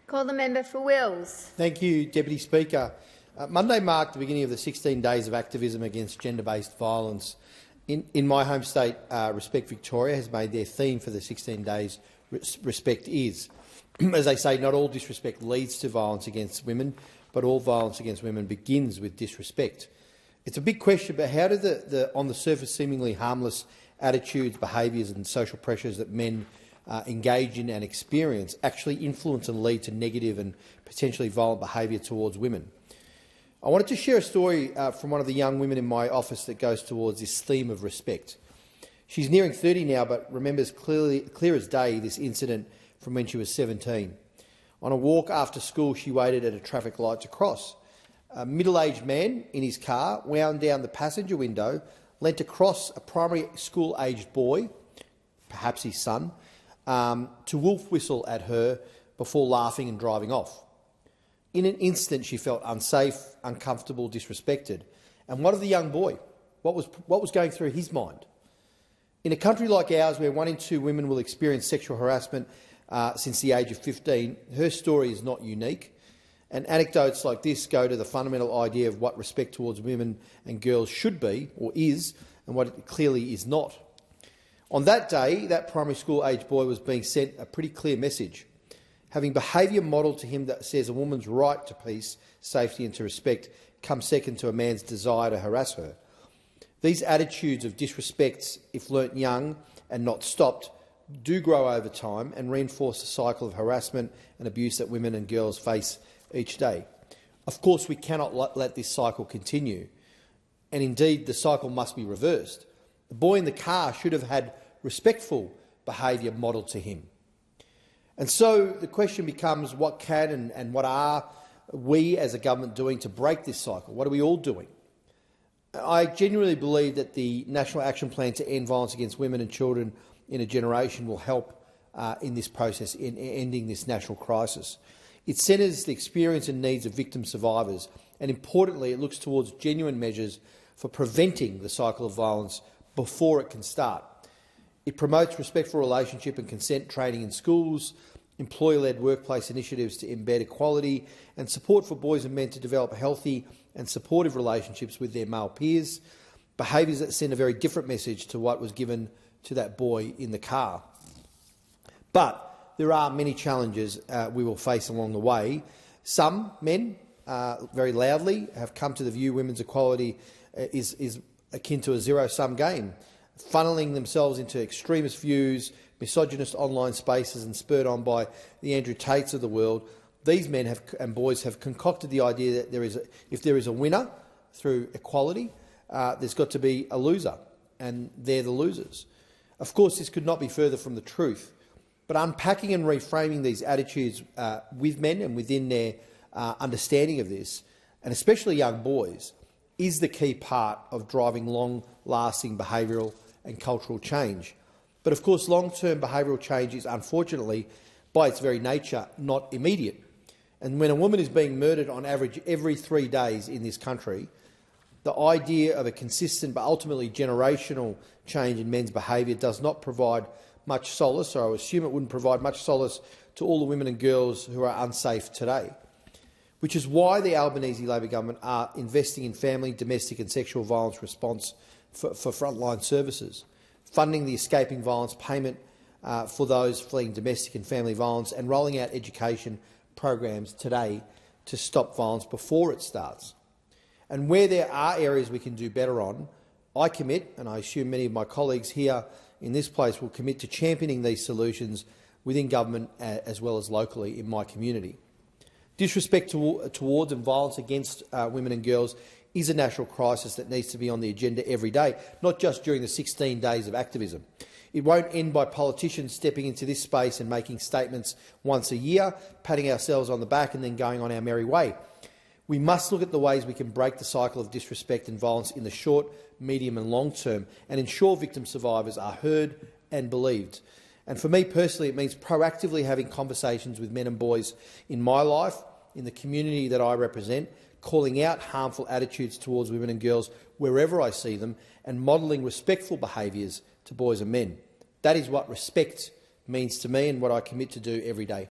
Call the member for Wills. Thank you, Deputy Speaker. Monday marked the beginning of the 16 days of activism against gender-based violence. In my home state, Respect Victoria has made their theme for the 16 days Respect is. As they say, not all disrespect leads to violence against women, but all violence against women begins with disrespect. It's a big question, but how do the on the surface seemingly harmless attitudes, behaviours and social pressures that men engage in and experience actually influence and lead to negative and potentially violent behaviour towards women? I wanted to share a story from one of the young women in my office that goes towards this theme of respect. She's nearing 30 now, but remembers clear as day this incident from when she was 17. On a walk after school, she waited at a traffic light to cross. A middle-aged man in his car wound down the passenger window, leant across a primary school-aged boy, perhaps his son, to wolf whistle at her before laughing and driving off. In an instant, she felt unsafe, uncomfortable, disrespected. And what of the young boy? What was going through his mind? In a country like ours, where 1 in 2 women will experience sexual harassment since the age of 15, her story is not unique. And anecdotes like this go to the fundamental idea of what respect towards women and girls should be, or is, and what it clearly is not. On that day, that primary school-aged boy was being sent a pretty clear message. Having behaviour modelled to him that says a woman's right to peace, safety and to respect comes second to a man's desire to harass her. These attitudes of disrespect, if learnt young and not stopped, do grow over time and reinforce the cycle of harassment and abuse that women and girls face each day. Of course, we cannot let this cycle continue, and indeed the cycle must be reversed. The boy in the car should have had respectful behaviour modelled to him. And so the question becomes, what can and what are we as a government doing to break this cycle? What are we all doing? I genuinely believe that the National Action Plan to End Violence Against Women and Children in a Generation will help in this process, in ending this national crisis. It centres the experience and needs of victim survivors, and importantly, it looks towards genuine measures for preventing the cycle of violence before it can start. It promotes respectful relationship and consent training in schools, employer-led workplace initiatives to embed equality, and support for boys and men to develop healthy and supportive relationships with their male peers, behaviours that send a very different message to what was given to that boy in the car. But there are many challenges we will face along the way. Some men, very loudly, have come to the view women's equality is akin to a zero-sum game, funneling themselves into extremist views, misogynist online spaces and spurred on by the Andrew Tates of the world. These men and boys have concocted the idea that if there is a winner through equality, there's got to be a loser, and they're the losers. Of course, this could not be further from the truth, but unpacking and reframing these attitudes with men and within their understanding of this, and especially young boys, is the key part of driving long-lasting behavioural and cultural change. But of course, long-term behavioural change is, unfortunately, by its very nature, not immediate. And when a woman is being murdered on average every 3 days in this country, the idea of a consistent but ultimately generational change in men's behaviour does not provide much solace, or I assume it wouldn't provide much solace to all the women and girls who are unsafe today. Which is why the Albanese Labor government are investing in family, domestic and sexual violence response for frontline services, funding the Escaping Violence payment for those fleeing domestic and family violence, and rolling out education programs today to stop violence before it starts. And where there are areas we can do better on, I commit, and I assume many of my colleagues here in this place will commit to championing these solutions within government as well as locally in my community. Disrespect towards and violence against women and girls is a national crisis that needs to be on the agenda every day, not just during the 16 days of activism. It won't end by politicians stepping into this space and making statements once a year, patting ourselves on the back and then going on our merry way. We must look at the ways we can break the cycle of disrespect and violence in the short, medium and long term and ensure victim survivors are heard and believed. And for me personally, it means proactively having conversations with men and boys in my life, in the community that I represent, calling out harmful attitudes towards women and girls wherever I see them, and modelling respectful behaviours to boys and men. That is what respect means to me and what I commit to do every day.